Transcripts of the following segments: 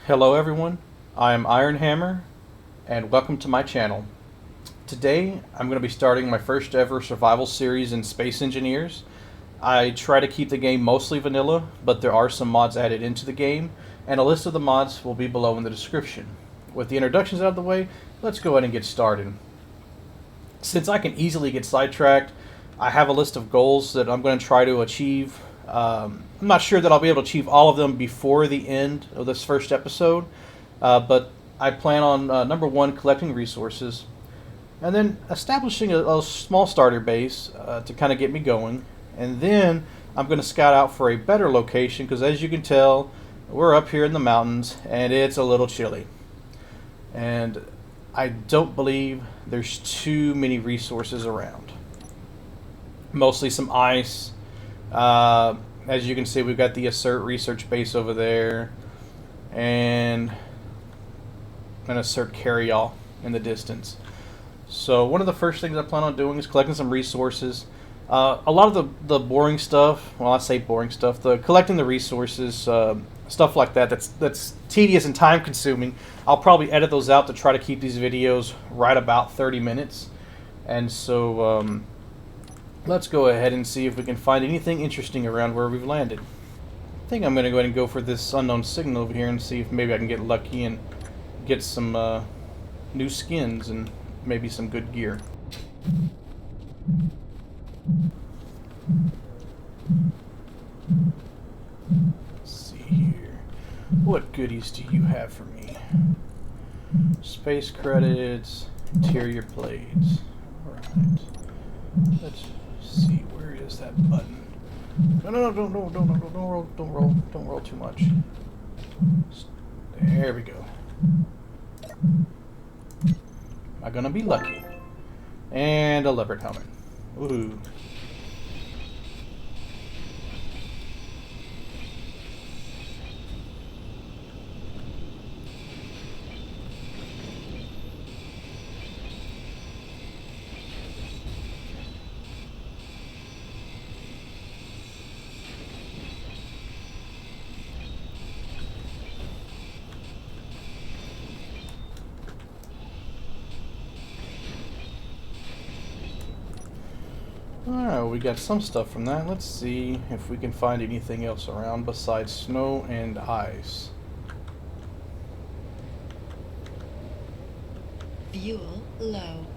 Hello everyone, I am Iron Hammer, and welcome to my channel. Today I'm going to be starting my first ever survival series in Space Engineers. I try to keep the game mostly vanilla, but there are some mods added into the game, and a list of the mods will be below in the description. With the introductions out of the way, let's go ahead and get started. Since I can easily get sidetracked, I have a list of goals that I'm going to try to achieve. I'm not sure that I'll be able to achieve all of them before the end of this first episode, but I plan on, number one, collecting resources, and then establishing a small starter base to kind of get me going. And then I'm going to scout out for a better location, because as you can tell, we're up here in the mountains, and it's a little chilly. And I don't believe there's too many resources around. Mostly some ice. As you can see, we've got the Assert research base over there, and an Assert carry-all in the distance. So one of the first things I plan on doing is collecting some resources. A lot of the boring stuff, well, I say boring stuff, collecting the resources, stuff like that, that's tedious and time-consuming. I'll probably edit those out to try to keep these videos right about 30 minutes. And so, let's go ahead and see if we can find anything interesting around where we've landed. I think I'm going to go ahead and go for this unknown signal over here and see if maybe I can get lucky and get some new skins and maybe some good gear. Let's see here. What goodies do you have for me? Space credits, interior blades. Alright. Let's see, where is that button? No, don't roll too much. There we go. Am I gonna be lucky? And a leopard helmet. Ooh. Alright, we got some stuff from that. Let's see if we can find anything else around besides snow and ice. Fuel low.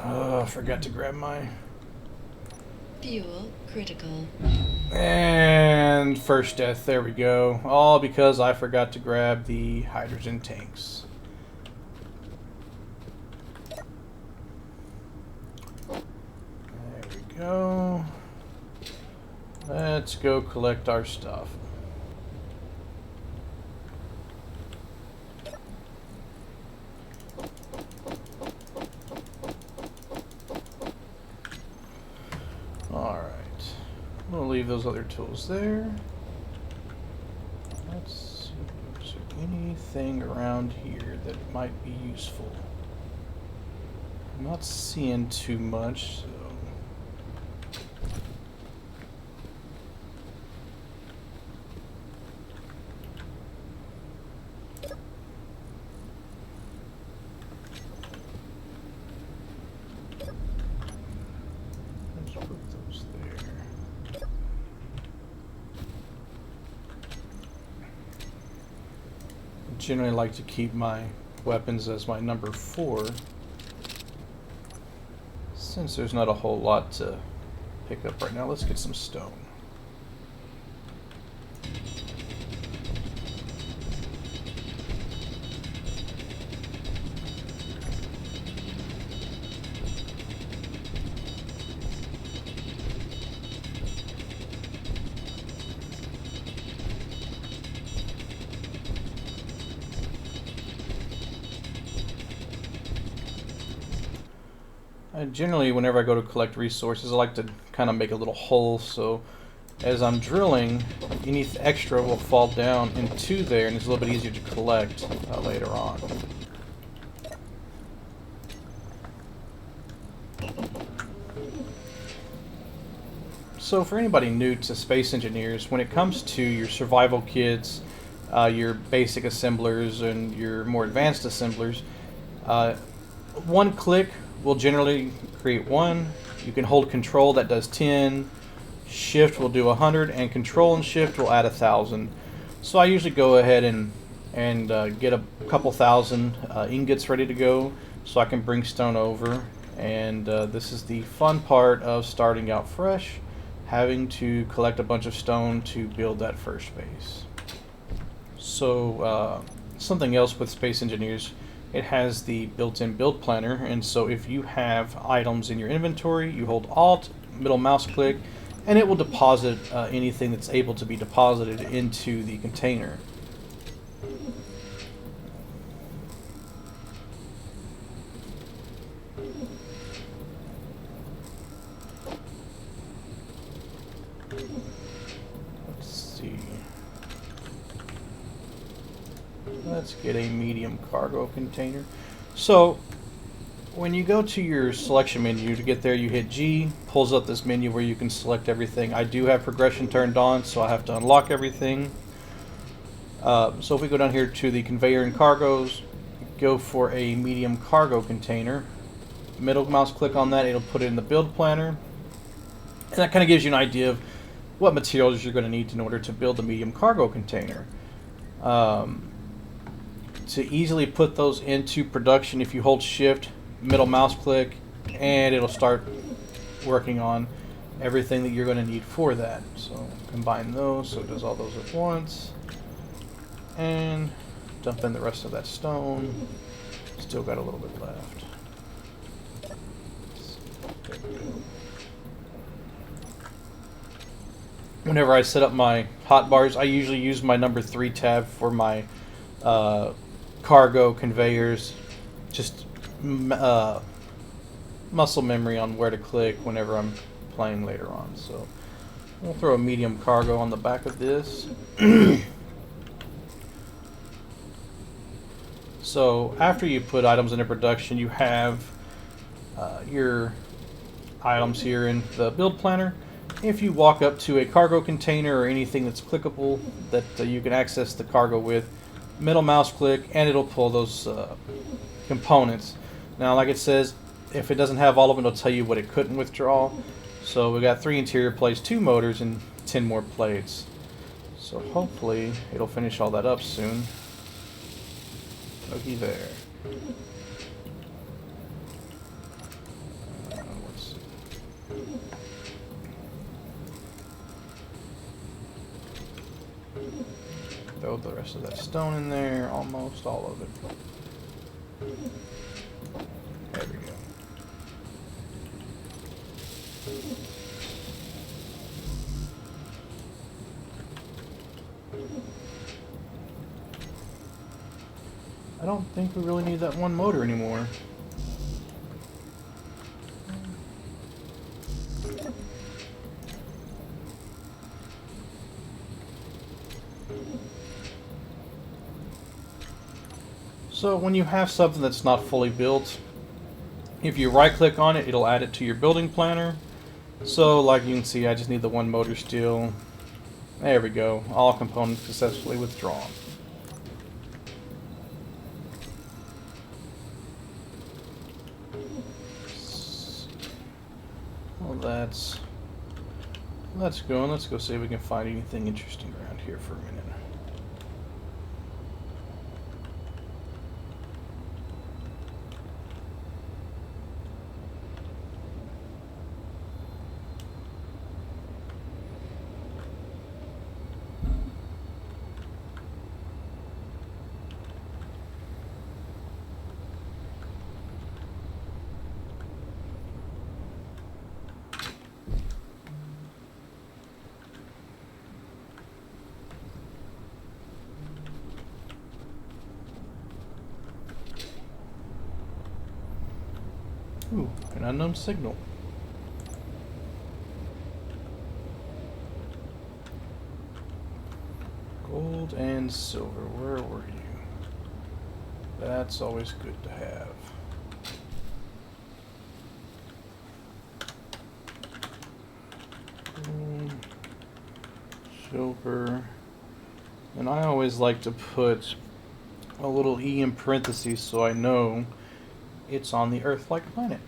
I forgot to grab my... Fuel critical. And first death, there we go. All because I forgot to grab the hydrogen tanks. Go. Let's go collect our stuff. Alright. We'll leave those other tools there. Let's see if there's anything around here that might be useful. I'm not seeing too much, so generally like to keep my weapons as my number 4, since there's not a whole lot to pick up right now. Let's get some stone. Generally, whenever I go to collect resources, I like to kind of make a little hole, so as I'm drilling, any extra will fall down into there, and it's a little bit easier to collect later on. So for anybody new to Space Engineers, when it comes to your survival kits, your basic assemblers and your more advanced assemblers. One click will generally create one. You can hold control, that does 10. Shift will do 100, and control and shift will add 1,000. So I usually go ahead and get a couple thousand ingots ready to go so I can bring stone over. And this is the fun part of starting out fresh, having to collect a bunch of stone to build that first base. So something else with Space Engineers, it has the built-in build planner, and so if you have items in your inventory, you hold Alt, middle mouse click, and it will deposit anything that's able to be deposited into the container. Let's see. Let's get a medium cargo container. So when you go to your selection menu, to get there you hit G, pulls up this menu where you can select everything. I do have progression turned on, so I have to unlock everything. So if we go down here to the conveyor and cargoes, go for a medium cargo container. Middle mouse click on that, it'll put it in the build planner. And that kind of gives you an idea of what materials you're going to need in order to build the medium cargo container. To easily put those into production, if you hold shift, middle mouse click, and it'll start working on everything that you're going to need for that. So combine those so it does all those at once, and dump in the rest of that stone. Still got a little bit left. There we go. Whenever I set up my hotbars, I usually use my number 3 tab for my cargo conveyors. Just muscle memory on where to click whenever I'm playing later on. So we'll throw a medium cargo on the back of this. So after you put items into production, you have your items here in the build planner. If you walk up to a cargo container or anything that's clickable that you can access the cargo with, middle mouse click, and it'll pull those components. Now, like it says, if it doesn't have all of them, it'll tell you what it couldn't withdraw. So we got 3 interior plates, 2 motors, and 10 more plates. So hopefully it'll finish all that up soon. Looky there. Let's see. Throw the rest of that stone in there, almost all of it. There we go. I don't think we really need that one motor anymore. So when you have something that's not fully built, if you right click on it, it'll add it to your building planner. So like you can see, I just need the one motor still. There we go, all components successfully withdrawn. Well, that's going. Let's go see if we can find anything interesting around here for a minute. Ooh, an unknown signal. Gold and silver, where were you? That's always good to have. Gold, silver, And I always like to put a little E in parentheses so I know it's on the Earth-like planet.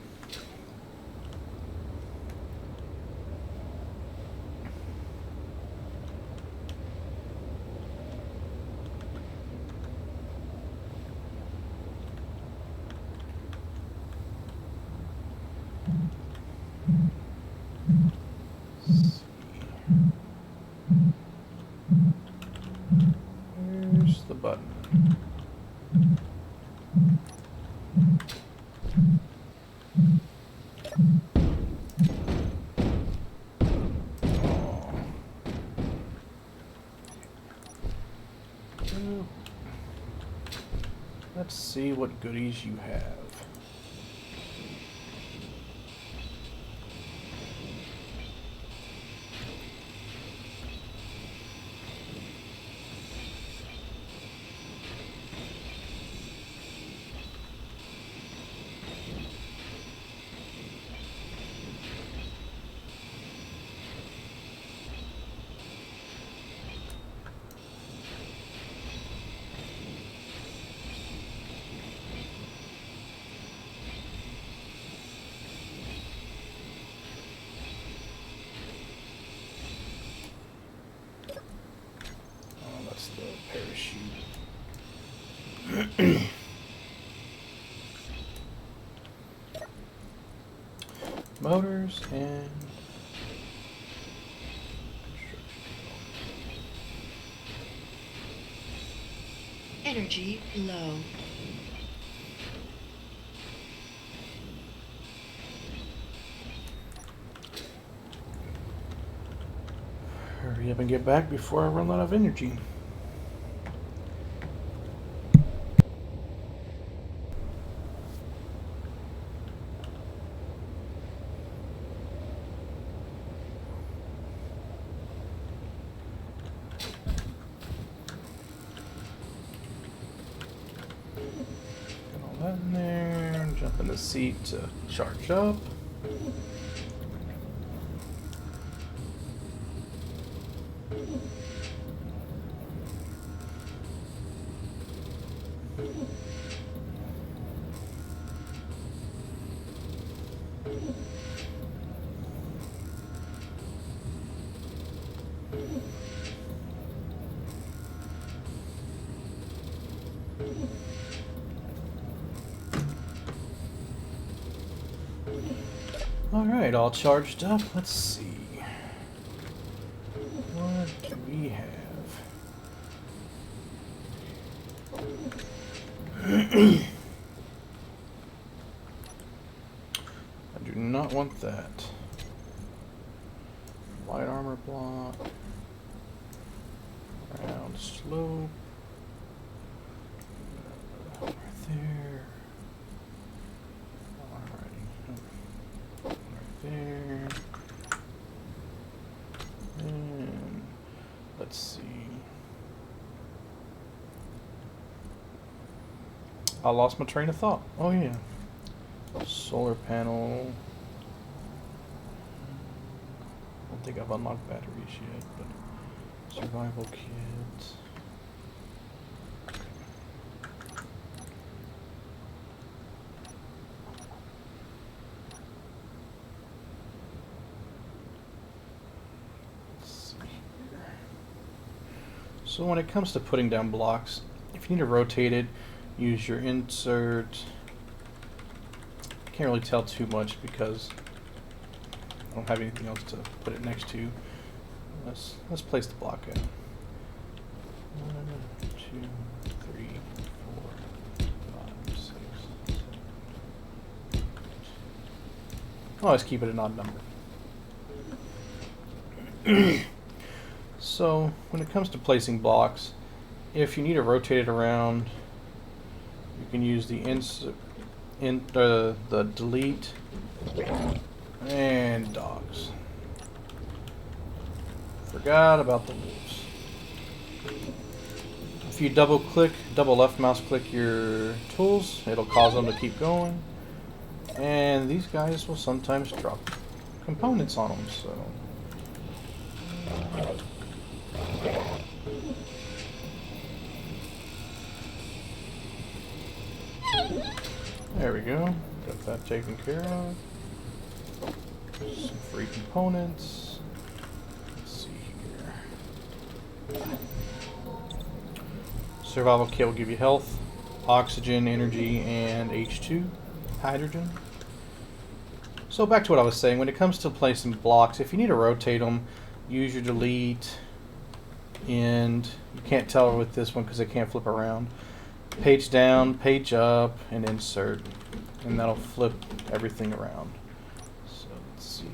Where's the button? Oh. Let's see what goodies you have. That's the parachute. Motors and Energy low. hurry up and get back before I run out of energy. In there, jump in the seat to charge up. Alright, all charged up. Let's see. What do we have? I do not want that. Light armor block. Round slope. Right there. There. And let's see. I lost my train of thought. Oh yeah. Solar panel. I don't think I've unlocked batteries yet, but survival kit. So when it comes to putting down blocks, if you need to rotate it, use your insert. Can't really tell too much because I don't have anything else to put it next to. Let's place the block in. 1, 2, 3, 4, 5, 6, 7, 8. Always keep it an odd number. So when it comes to placing blocks, if you need to rotate it around, you can use the the delete and dogs. Forgot about the wolves. If you double left mouse click your tools, it'll cause them to keep going. And these guys will sometimes drop components on them, so There we go. Got that taken care of. Some free components. Let's see here. Survival kit will give you health, oxygen, energy, and H2, hydrogen. So back to what I was saying, when it comes to placing blocks, if you need to rotate them, use your delete, and you can't tell with this one because they can't flip around. Page down, page up, and insert, and that'll flip everything around. So let's see.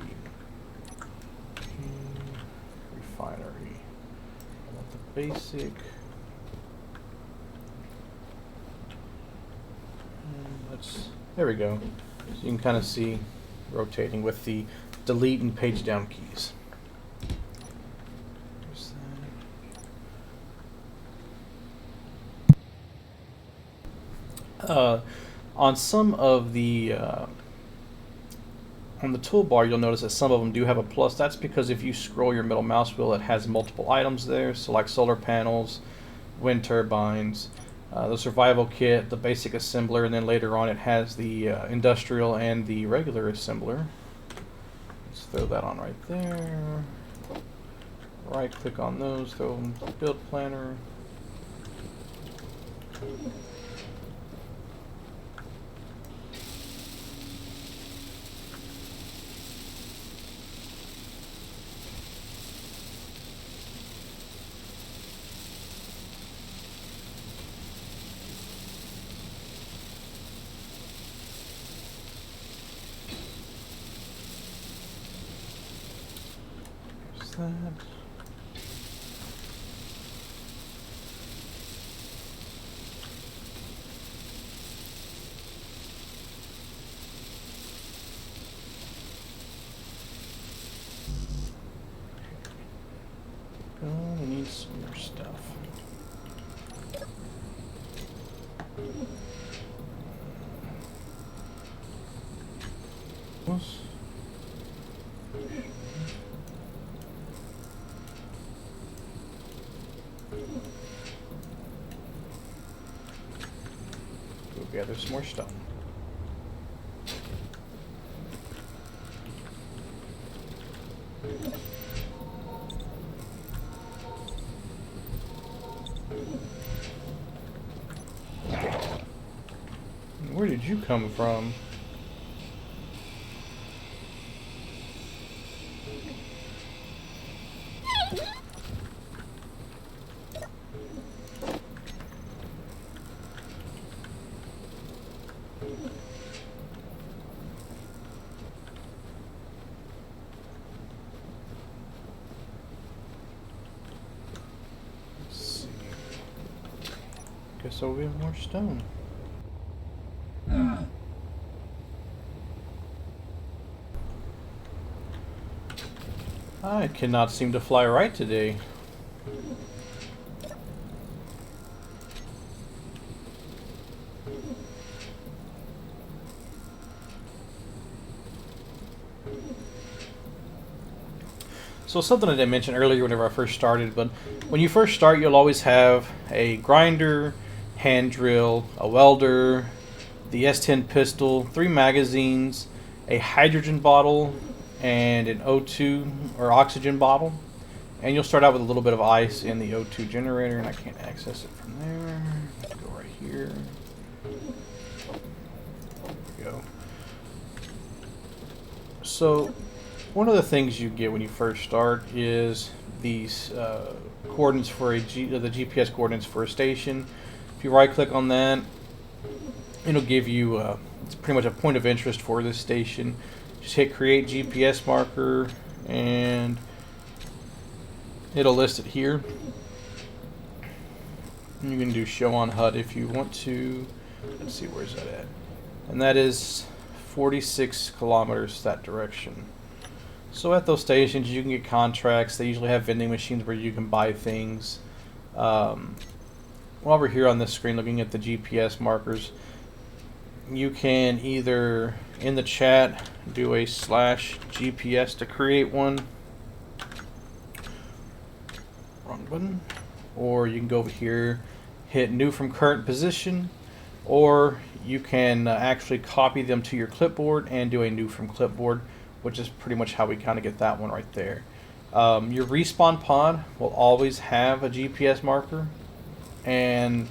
Refinery. I want the basic. There we go. So you can kind of see rotating with the delete and page down keys. On some of the on the toolbar, you'll notice that some of them do have a plus. That's because if you scroll your middle mouse wheel, it has multiple items there. So like solar panels, wind turbines, the survival kit, the basic assembler, and then later on it has the industrial and the regular assembler. Let's throw that on right there. Right click on those, throw them to build planner. That. Oh, we need some more stuff. Oops. Go gather some more stone. Where did you come from? Let's see. Guess we have more stone. I cannot seem to fly right today. So something I didn't mention earlier whenever I first started, but when you first start, you'll always have a grinder, hand drill, a welder, the S10 pistol, 3 magazines, a hydrogen bottle, and an O2 or oxygen bottle. And you'll start out with a little bit of ice in the O2 generator, and I can't access it from there. Let's go right here. There we go. So one of the things you get when you first start is these coordinates for the GPS coordinates for a station. If you right click on that, it'll give you it's pretty much a point of interest for this station. Just hit create GPS marker and it'll list it here. And you can do show on HUD if you want to. Let's see, where's that at? And that is 46 kilometers that direction. So at those stations you can get contracts. They usually have vending machines where you can buy things. While we're here on this screen looking at the GPS markers, you can either in the chat do a /GPS to create one. Wrong button. Or you can go over here, hit new from current position, or you can actually copy them to your clipboard and do a new from clipboard, which is pretty much how we kind of get that one right there. Your respawn pod will always have a GPS marker, and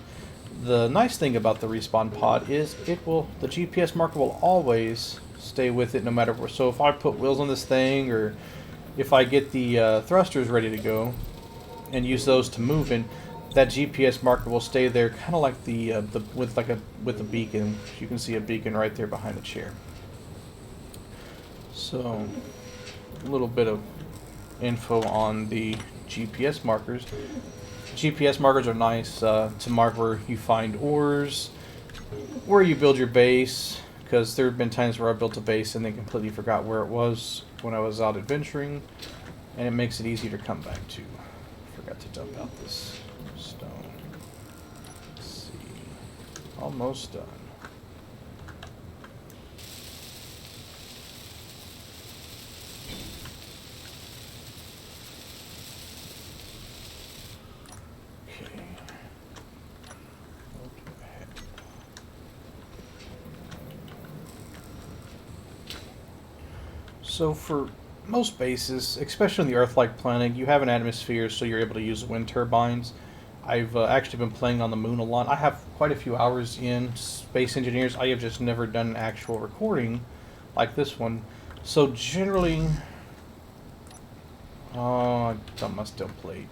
the nice thing about the respawn pod is the GPS marker will always stay with it no matter where. So if I put wheels on this thing, or if I get the thrusters ready to go and use those to move in, that GPS marker will stay there, kind of like with a beacon. You can see a beacon right there behind the chair. So a little bit of info on the GPS markers. GPS markers are nice to mark where you find ores, where you build your base, because there have been times where I built a base and then completely forgot where it was when I was out adventuring, and it makes it easier to come back to. Forgot to dump out this stone. Let's see. Almost done. So for most bases, especially in the Earth-like planet, you have an atmosphere, so you're able to use wind turbines. I've actually been playing on the moon a lot. I have quite a few hours in Space Engineers. I have just never done an actual recording like this one. So generally... Oh, I dumped my steel plate.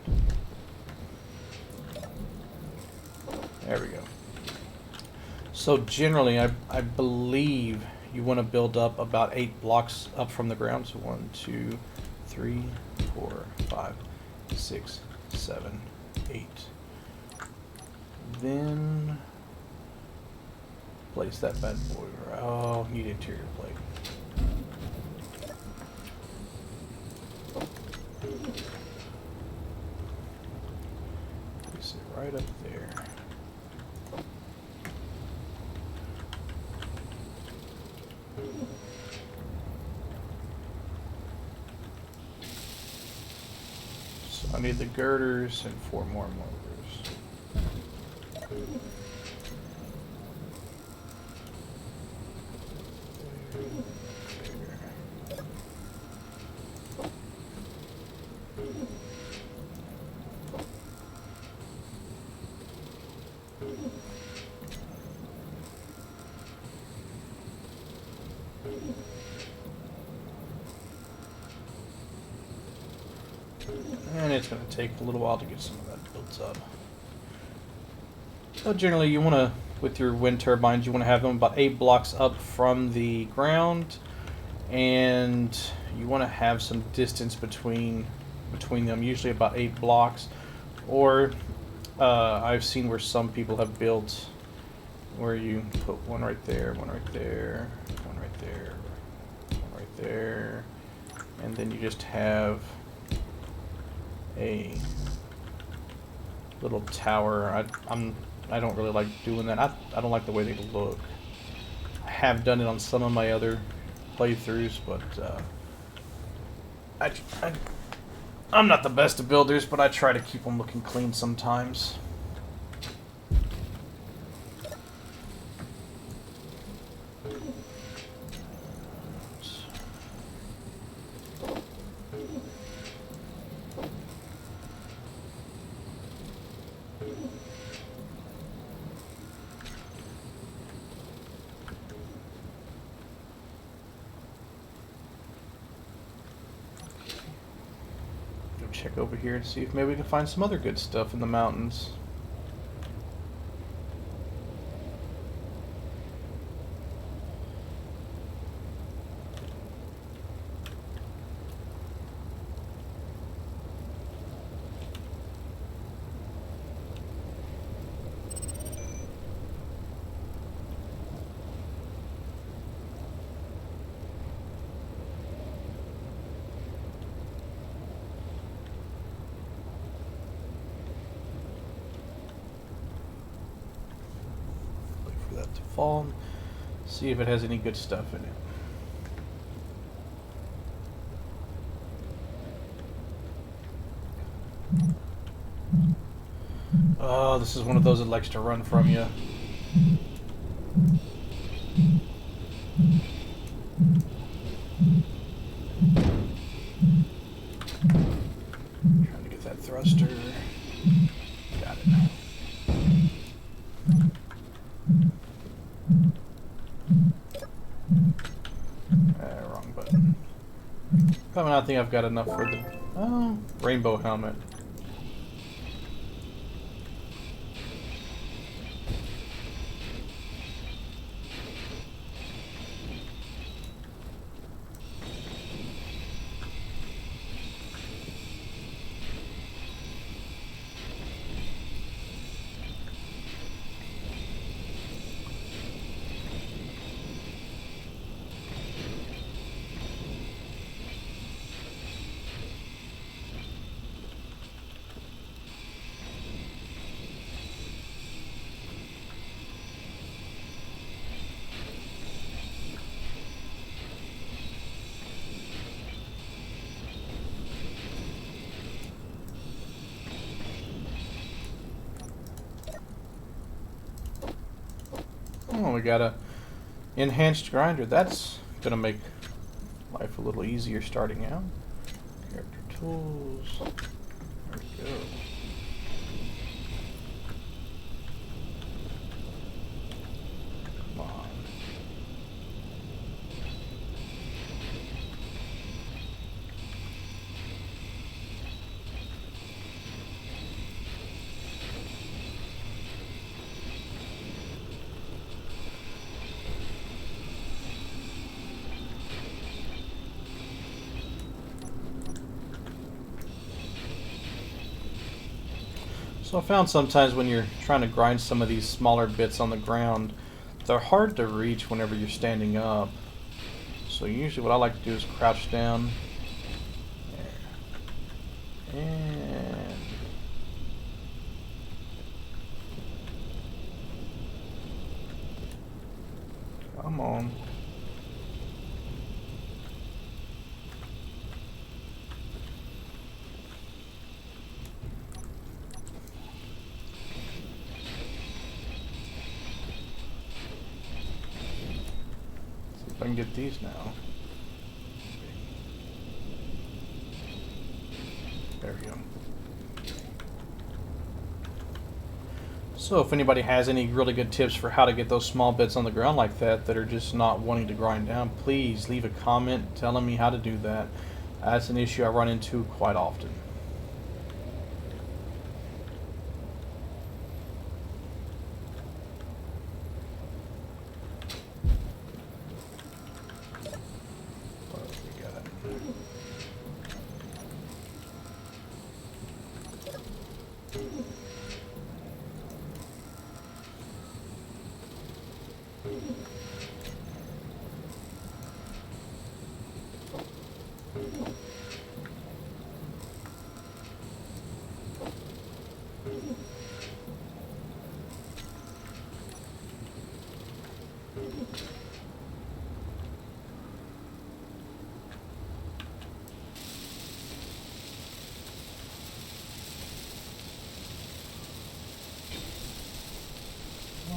There we go. So generally, I believe you want to build up about 8 blocks up from the ground. So 1, 2, 3, 4, 5, 6, 7, 8. Then place that bad boy. Oh, need interior plate. Place it right up there. So I need the girders and 4 more motors. And it's going to take a little while to get some of that built up. So generally you want to, with your wind turbines, you want to have them about 8 blocks up from the ground, and you want to have some distance between them, usually about 8 blocks. Or I've seen where some people have built where you put one right there, one right there, one right there, one right there, and then you just have a little tower. I don't really like doing that. I don't like the way they look. I have done it on some of my other playthroughs, but I'm not the best of builders, but I try to keep them looking clean sometimes. Check over here and see if maybe we can find some other good stuff in the mountains. To fall, see if it has any good stuff in it. Oh, this is one of those that likes to run from you. Trying to get that thruster. Got it. Wrong button. I don't think I've got enough for the rainbow helmet. Oh, we got a enhanced grinder. That's gonna make life a little easier starting out. Character tools. There we go. Come on. So I found sometimes when you're trying to grind some of these smaller bits on the ground, they're hard to reach whenever you're standing up. So usually what I like to do is crouch down. There. And come on. I can get these now. There we go. So if anybody has any really good tips for how to get those small bits on the ground like that are just not wanting to grind down, please leave a comment telling me how to do that. That's an issue I run into quite often.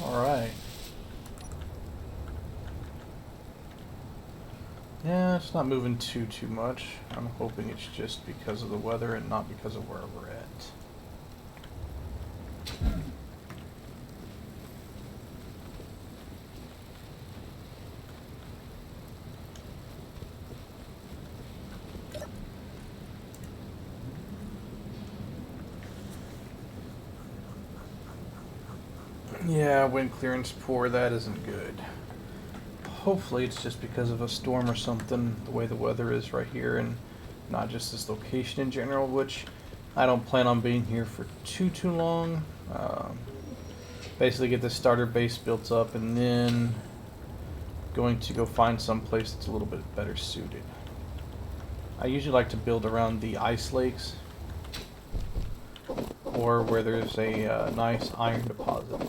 Alright. Yeah, it's not moving too much. I'm hoping it's just because of the weather and not because of where we're at. Yeah, wind clearance poor, that isn't good. Hopefully it's just because of a storm or something, the way the weather is right here, and not just this location in general, which I don't plan on being here for too long. Basically get the starter base built up and then going to go find some place that's a little bit better suited. I usually like to build around the ice lakes or where there's a nice iron deposit.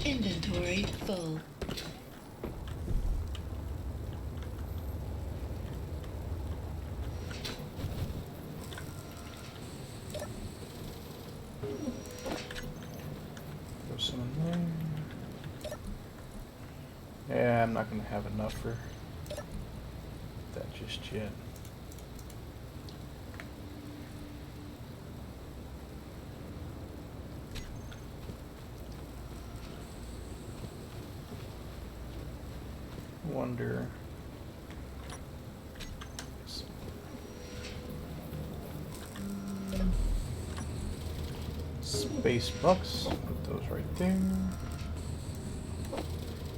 Inventory full. Throw some in there. Yeah, I'm not going to have enough for that just yet. Wonder. Space bucks. Put those right there.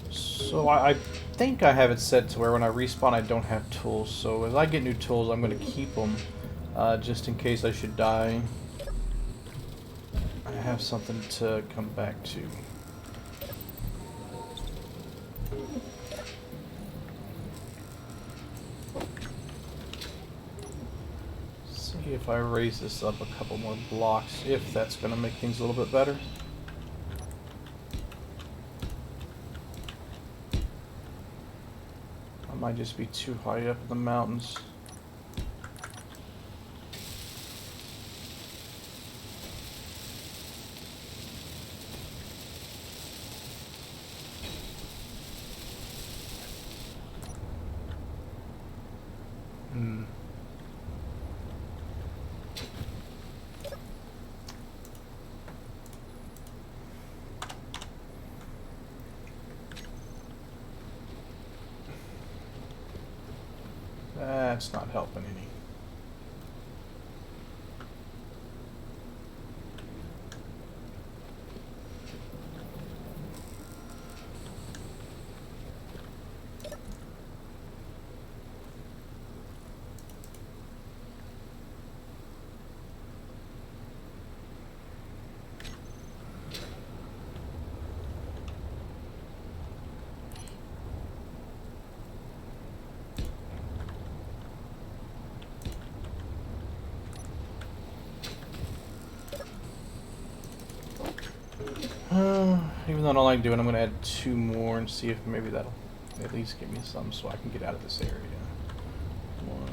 So I think I have it set to where when I respawn I don't have tools. So as I get new tools, I'm going to keep them just in case I should die. I have something to come back to. See if I raise this up a couple more blocks, if that's going to make things a little bit better. I might just be too high up in the mountains. That's not helping any. Even though I don't like doing it, I'm going to add 2 more and see if maybe that'll at least give me some so I can get out of this area. 1,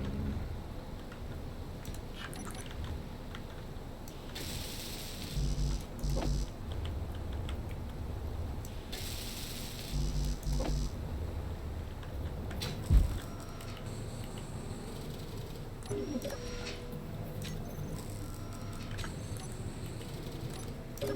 2.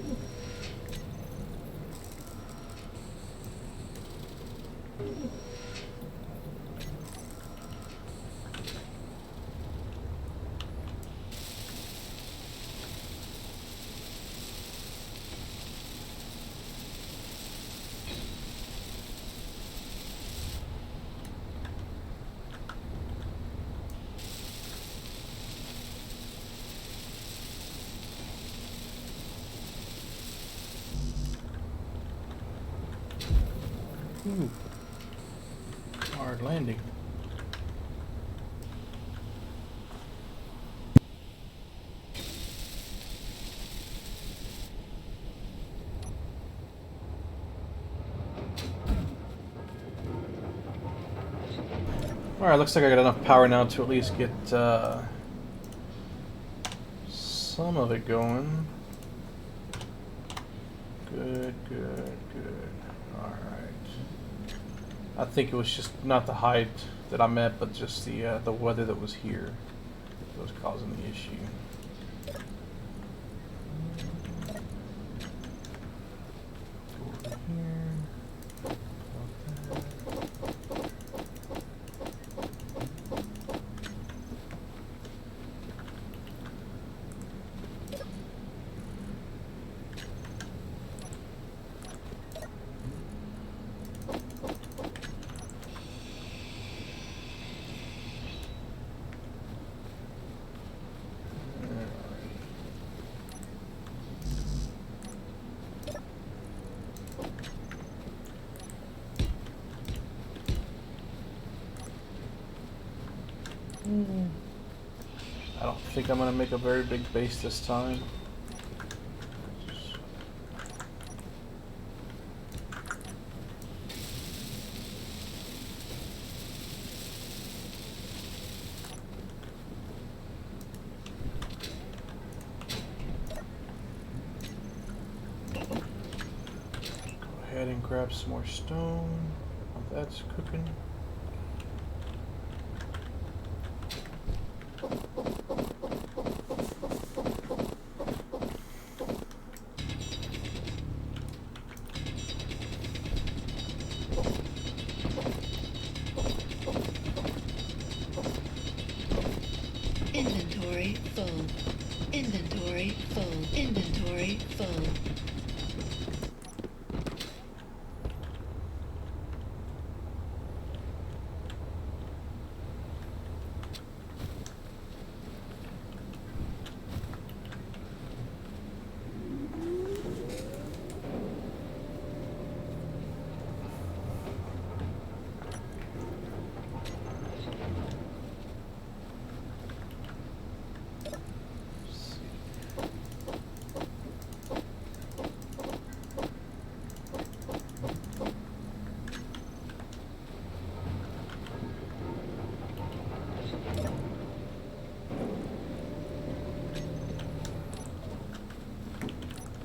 Ooh. Hard landing. Alright, looks like I got enough power now to at least get some of it going. Good, good, good. Alright. I think it was just not the height that I meant, but just the weather that was here that was causing the issue. Go over here. I don't think I'm going to make a very big base this time. grab some more stone. While that's cooking. Inventory full. Inventory full. Inventory full.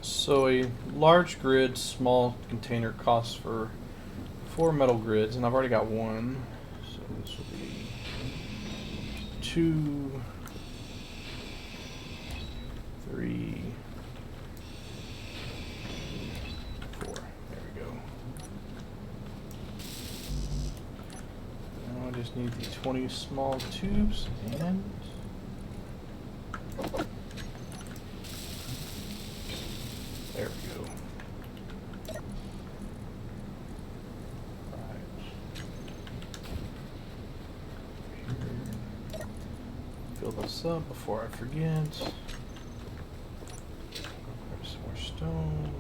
So a large grid, small container costs for 4 metal grids, and I've already got one. So this will be 2, 3, 4. There we go. Now I just need the 20 small tubes and there we go. Right. Fill this up before I forget. Grab some more stone.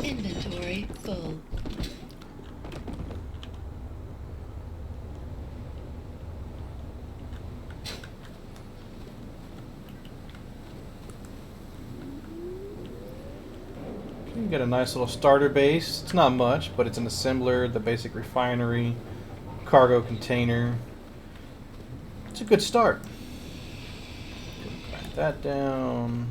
Inventory full. You get a nice little starter base. It's not much, but it's an assembler, the basic refinery, cargo container. It's a good start. Grind that down.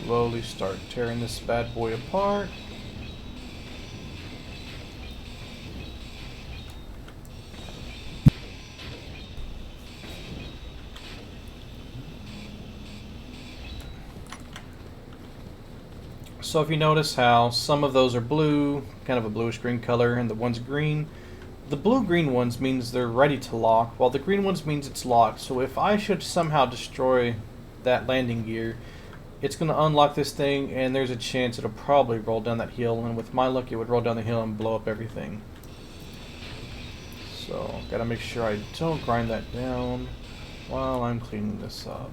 Slowly start tearing this bad boy apart. So if you notice how some of those are blue, kind of a bluish green color, and the one's green, the blue-green ones means they're ready to lock, while the green ones means it's locked. So if I should somehow destroy that landing gear, it's going to unlock this thing, and there's a chance it'll probably roll down that hill, and with my luck it would roll down the hill and blow up everything. So gotta make sure I don't grind that down while I'm cleaning this up.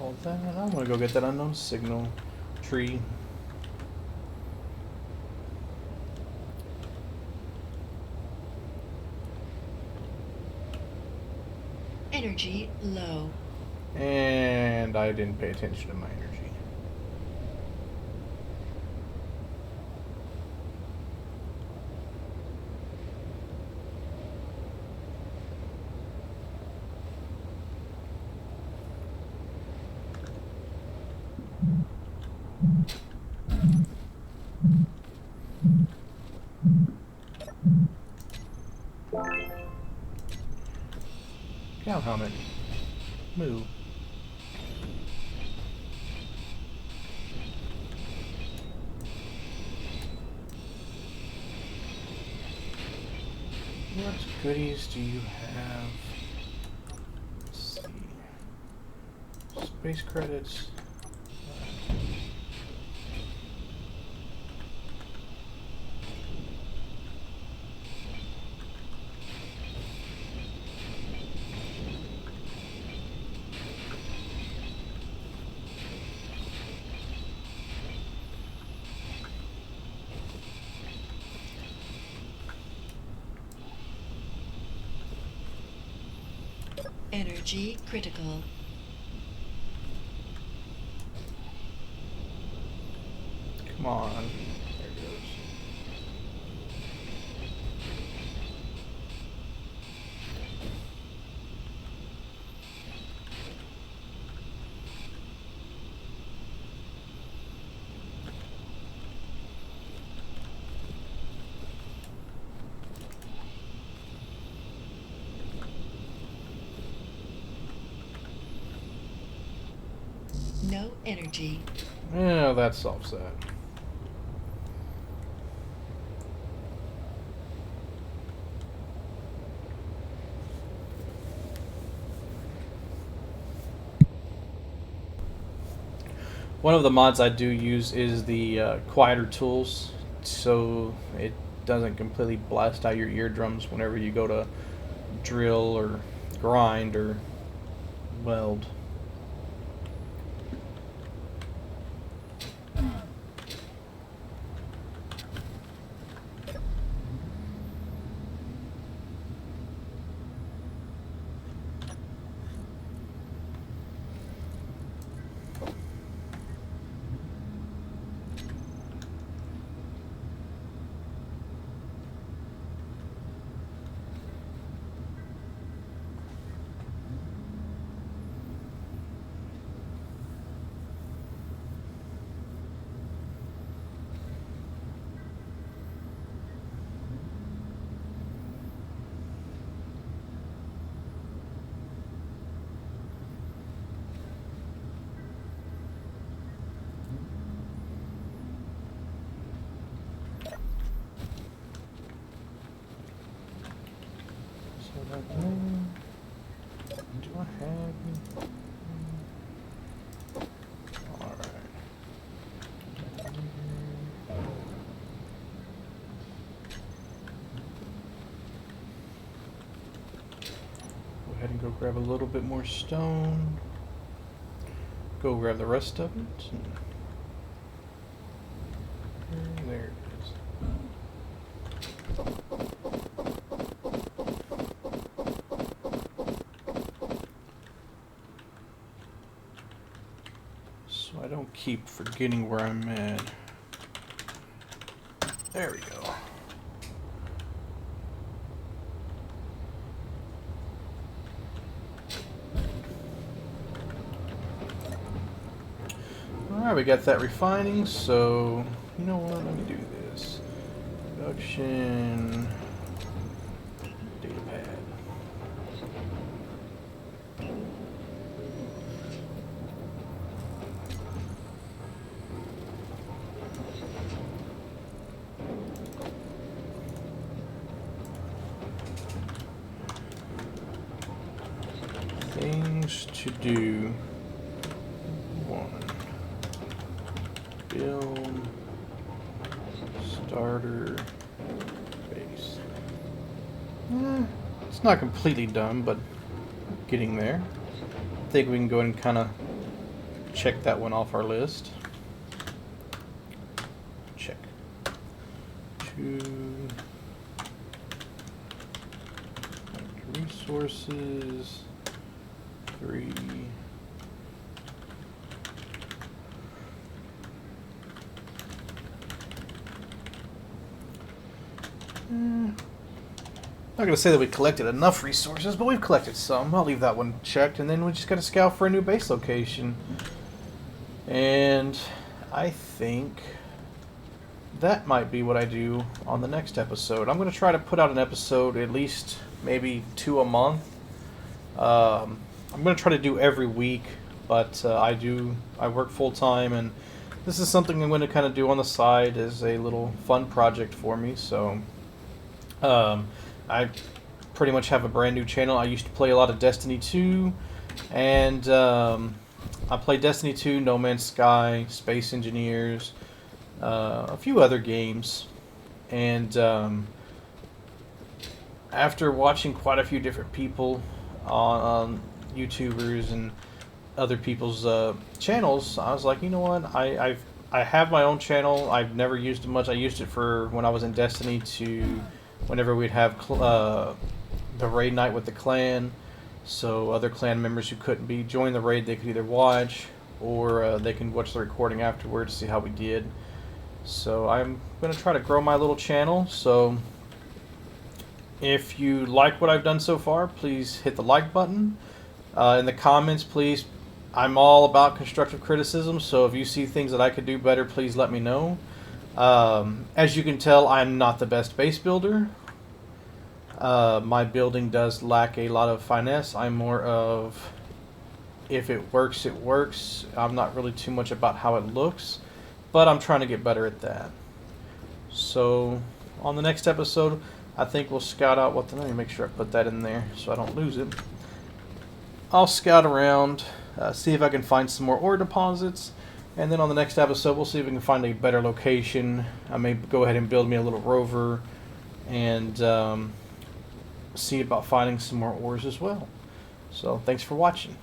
All that. I'm gonna go get that unknown signal tree. Energy low. And I didn't pay attention to my energy. Cow helmet. Move. What goodies do you have? Let's see. Space credits. Energy critical. Come on. There it goes. No energy. Yeah, that solves that. One of the mods I do use is the quieter tools, so it doesn't completely blast out your eardrums whenever you go to drill or grind or weld. Do I have? All right. Go ahead and go grab a little bit more stone. Go grab the rest of it. There it is. So I don't keep forgetting where I'm at. There we go. Alright, we got that refining, so you know what, let me do this. Production data pad. Things to do. 1. Build starter base. It's not completely done, but getting there. I think we can go ahead and kind of check that one off our list. Check. 2. Resources. 3. Not going to say that we collected enough resources, but we've collected some. I'll leave that one checked, and then we just got to scout for a new base location. And I think that might be what I do on the next episode. I'm going to try to put out an episode at least maybe 2 a month. I'm going to try to do every week, but I work full time, and this is something I'm going to kind of do on the side as a little fun project for me. So I pretty much have a brand new channel. I used to play a lot of Destiny 2, and I played Destiny 2, No Man's Sky, Space Engineers, a few other games, and after watching quite a few different people on YouTubers and other people's channels, I was like, you know what, I have my own channel. I've never used it much. I used it for when I was in Destiny to whenever we'd have the raid night with the clan, so other clan members who couldn't join the raid, they could either watch or they can watch the recording afterwards to see how we did. So I'm going to try to grow my little channel. So if you like what I've done so far, please hit the like button. In the comments, please, I'm all about constructive criticism, so if you see things that I could do better, please let me know. As you can tell, I'm not the best base builder. My building does lack a lot of finesse. I'm more of, if it works, it works. I'm not really too much about how it looks, but I'm trying to get better at that. So on the next episode, I think we'll scout out let me make sure I put that in there so I don't lose it. I'll scout around, see if I can find some more ore deposits, and then on the next episode we'll see if we can find a better location. I may go ahead and build me a little rover and see about finding some more ores as well. So thanks for watching.